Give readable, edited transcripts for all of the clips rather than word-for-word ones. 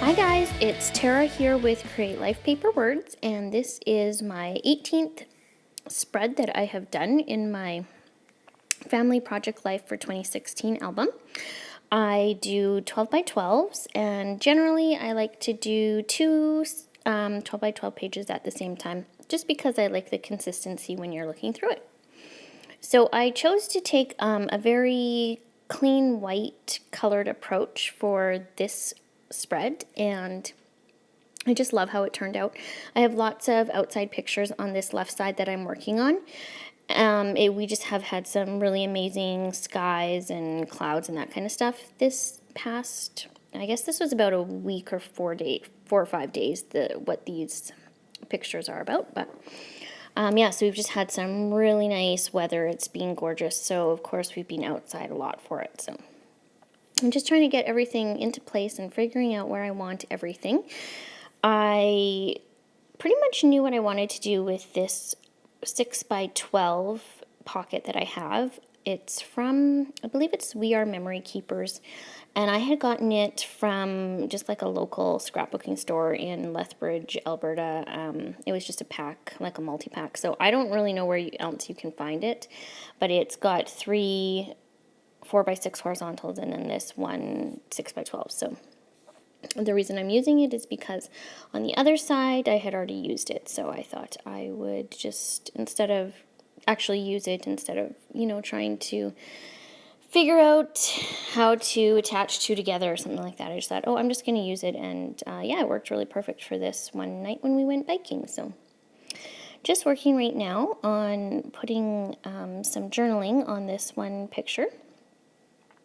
Hi guys, it's Tara here with Create Life Paper Words, and this is my 18th spread that I have done in my Family Project Life for 2016 album. I do 12 by 12s, and generally I like to do two 12 by 12 pages at the same time, just because I like the consistency when you're looking through it. So I chose to take a very clean white colored approach for this spread, and I just love how it turned out. I have lots of outside pictures on this left side that I'm working on. We just have had some really amazing skies and clouds and that kind of stuff this past, I guess this was about a week or 4 or 5 days, what these pictures are about. But yeah, so we've just had some really nice weather. It's been gorgeous. So of course we've been outside a lot for it. So I'm just trying to get everything into place and figuring out where I want everything. I pretty much knew what I wanted to do with this 6 by 12 pocket that I have. It's from, I believe it's We Are Memory Keepers, and I had gotten it from just like a local scrapbooking store in Lethbridge, Alberta. It was just a pack, like a multi-pack, so I don't really know where else you can find it, but it's got 3 4x6 horizontals and then this one 6 by 12. So the reason I'm using it is because on the other side I had already used it, so I thought I would just, instead of trying to figure out how to attach two together or something like that, I just thought, oh, I'm just going to use it, and yeah, it worked really perfect for this one night when we went biking. So just working right now on putting some journaling on this one picture.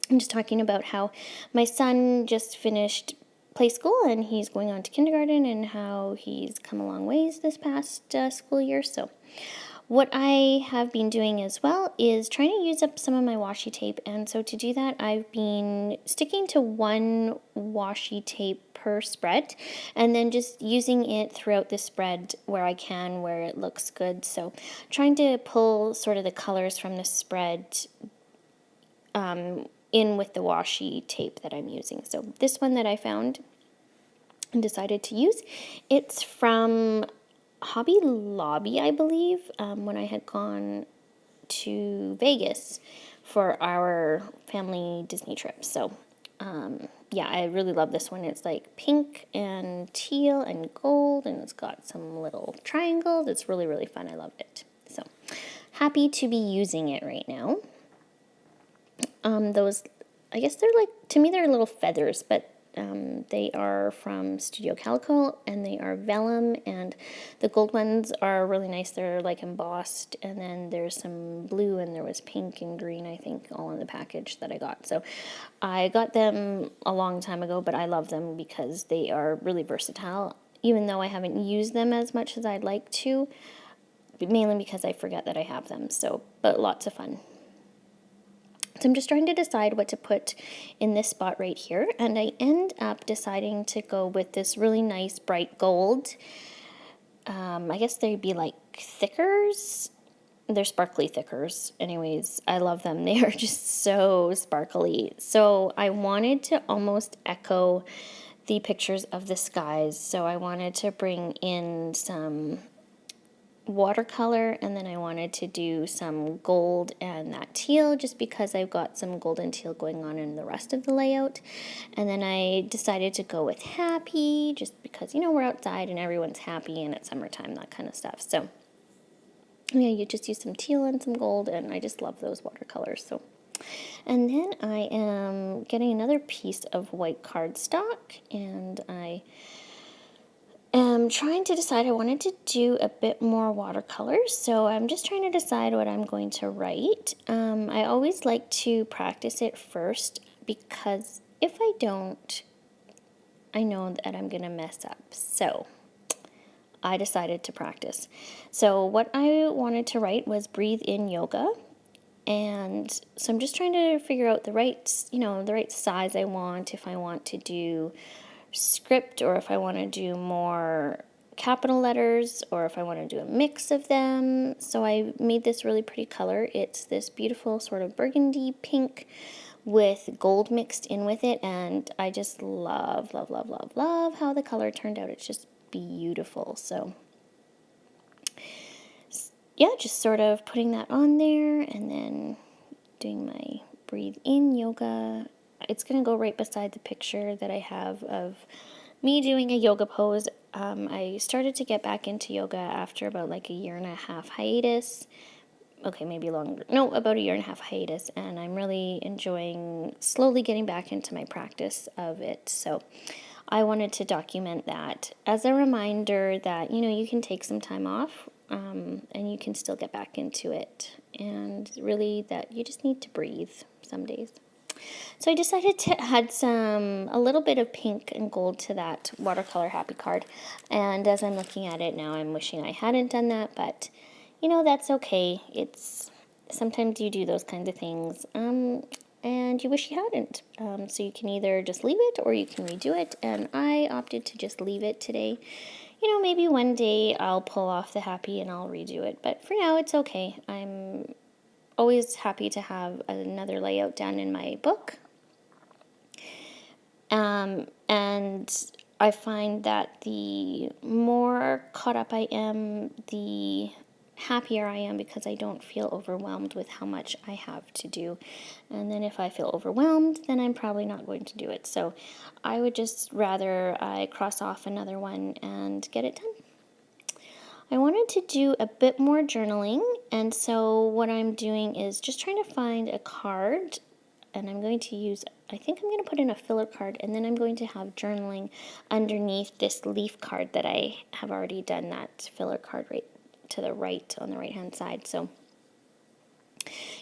I'm just talking about how my son just finished play school and he's going on to kindergarten, and how he's come a long ways this past school year. So what I have been doing as well is trying to use up some of my washi tape, and so to do that I've been sticking to one washi tape per spread and then just using it throughout the spread where I can, where it looks good. So trying to pull sort of the colors from the spread in with the washi tape that I'm using. So this one that I found and decided to use, it's from Hobby Lobby, I believe, when I had gone to Vegas for our family Disney trip. So yeah, I really love this one. It's like pink and teal and gold, and it's got some little triangles. It's really, really fun. I love it. So happy to be using it right now. Those, I guess they're like, to me they're little feathers, but they are from Studio Calico, and they are vellum, and the gold ones are really nice. They're like embossed, and then there's some blue, and there was pink and green, I think, all in the package that I got. So I got them a long time ago, but I love them because they are really versatile, even though I haven't used them as much as I'd like to, mainly because I forget that I have them. So, but lots of fun. So I'm just trying to decide what to put in this spot right here, and I end up deciding to go with this really nice bright gold. I guess they'd be like thickers. They're sparkly thickers. Anyways, I love them. They are just so sparkly. So I wanted to almost echo the pictures of the skies. So I wanted to bring in some watercolor, and then I wanted to do some gold and that teal, just because I've got some gold and teal going on in the rest of the layout. And then I decided to go with happy, just because, you know, we're outside and everyone's happy and it's summertime, that kind of stuff. So yeah, you just use some teal and some gold, and I just love those watercolors. So, and then I am getting another piece of white cardstock, and I am trying to decide. I wanted to do a bit more watercolors, so I'm just trying to decide what I'm going to write. I always like to practice it first, because if I don't, I know that I'm going to mess up. So I decided to practice. So what I wanted to write was breathe in yoga. And so I'm just trying to figure out the right size I want, if I want to do script, or if I want to do more capital letters, or if I want to do a mix of them. So I made this really pretty color. It's this beautiful sort of burgundy pink with gold mixed in with it, and I just love, love, love, love, love how the color turned out. It's just beautiful. So yeah, just sort of putting that on there and then doing my breathe in yoga. It's going to go right beside the picture that I have of me doing a yoga pose. I started to get back into yoga after about like a year and a half hiatus. Okay, maybe longer. No, about a year and a half hiatus, and I'm really enjoying slowly getting back into my practice of it. So I wanted to document that as a reminder that, you know, you can take some time off, and you can still get back into it. And really that you just need to breathe some days. So I decided to add a little bit of pink and gold to that watercolor happy card. And as I'm looking at it now, I'm wishing I hadn't done that, but you know, that's okay. Sometimes you do those kinds of things, and you wish you hadn't. So you can either just leave it or you can redo it, and I opted to just leave it today. You know, maybe one day I'll pull off the happy and I'll redo it, but for now it's okay. I'm always happy to have another layout done in my book. And I find that the more caught up I am, the happier I am because I don't feel overwhelmed with how much I have to do. And then if I feel overwhelmed, then I'm probably not going to do it. So I would just rather I cross off another one and get it done. I wanted to do a bit more journaling, and so what I'm doing is just trying to find a card, and I'm going to use, I think I'm going to put in a filler card, and then I'm going to have journaling underneath this leaf card that I have already done that filler card right to the right on the right hand side. So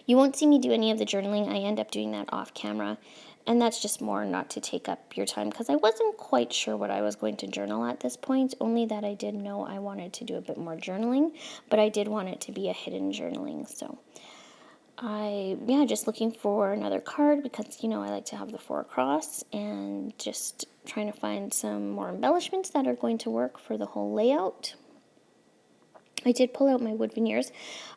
you won't see me do any of the journaling. I end up doing that off camera, and that's just more not to take up your time because I wasn't quite sure what I was going to journal at this point, only that I did know I wanted to do a bit more journaling, but I did want it to be a hidden journaling. So just looking for another card because, you know, I like to have the 4 across, and just trying to find some more embellishments that are going to work for the whole layout. I did pull out my wood veneers.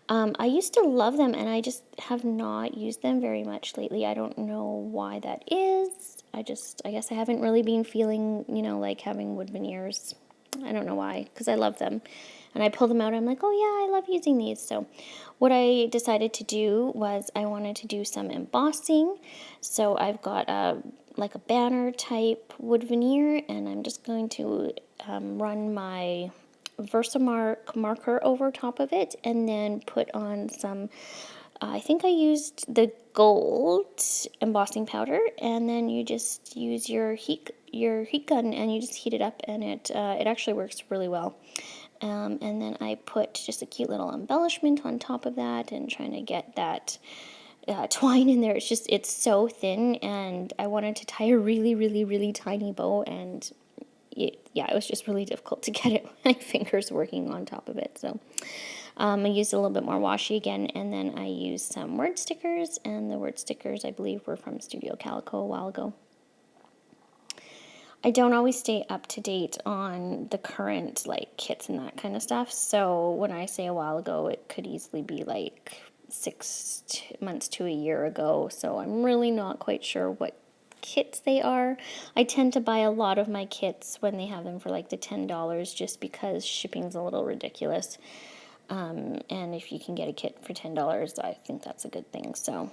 I used to love them, and I just have not used them very much lately. I don't know why that is. I guess I haven't really been feeling, you know, like having wood veneers. I don't know why, because I love them. And I pull them out, I'm like, oh yeah, I love using these. So what I decided to do was I wanted to do some embossing. So I've got like a banner type wood veneer, and I'm just going to run my Versamark marker over top of it, and then put on some, I think I used the gold embossing powder, and then you just use your heat gun and you just heat it up, and it actually works really well. And then I put just a cute little embellishment on top of that, and trying to get that twine in there. It's so thin, and I wanted to tie a really, really, really tiny bow, and it was just really difficult to get it, my fingers working on top of it. So I used a little bit more washi again, and then I used some word stickers, and the word stickers I believe were from Studio Calico a while ago. I don't always stay up to date on the current like kits and that kind of stuff, so when I say a while ago, it could easily be like 6 months to a year ago, so I'm really not quite sure what kits they are. I tend to buy a lot of my kits when they have them for like the $10, just because shipping's a little ridiculous. And if you can get a kit for $10, I think that's a good thing. So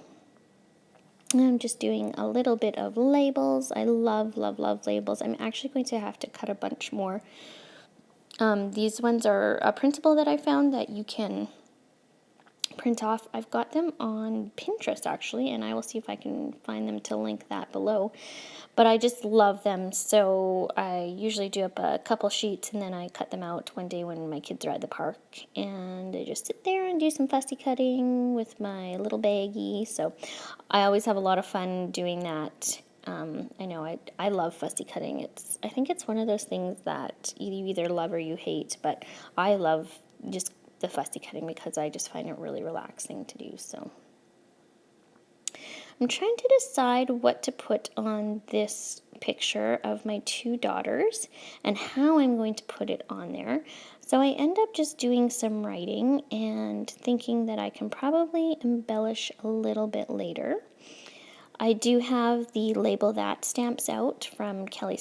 I'm just doing a little bit of labels. I love, love, love labels. I'm actually going to have to cut a bunch more. These ones are a printable that I found that you can print off. I've got them on Pinterest actually, and I will see if I can find them to link that below. But I just love them, so I usually do up a couple sheets and then I cut them out one day when my kids are at the park, and I just sit there and do some fussy cutting with my little baggie. So I always have a lot of fun doing that. I know I love fussy cutting. I think it's one of those things that you either love or you hate, but I love just the fussy cutting because I just find it really relaxing to do. So I'm trying to decide what to put on this picture of my 2 daughters and how I'm going to put it on there. So I end up just doing some writing and thinking that I can probably embellish a little bit later. I do have the Label That stamps out from Kelly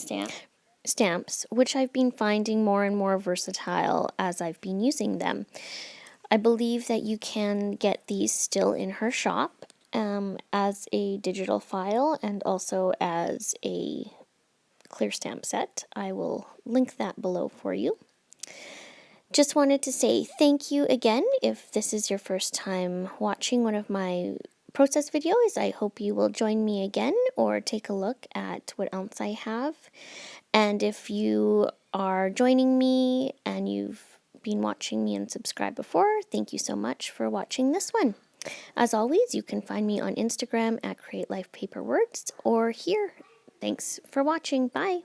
Stamps, which I've been finding more and more versatile as I've been using them. I believe that you can get these still in her shop as a digital file and also as a clear stamp set. I will link that below for you. Just wanted to say thank you again. If this is your first time watching one of my process videos, I hope you will join me again or take a look at what else I have. And if you are joining me and you've been watching me and subscribed before, thank you so much for watching this one. As always, you can find me on Instagram at Create Life Paper Words or here. Thanks for watching. Bye.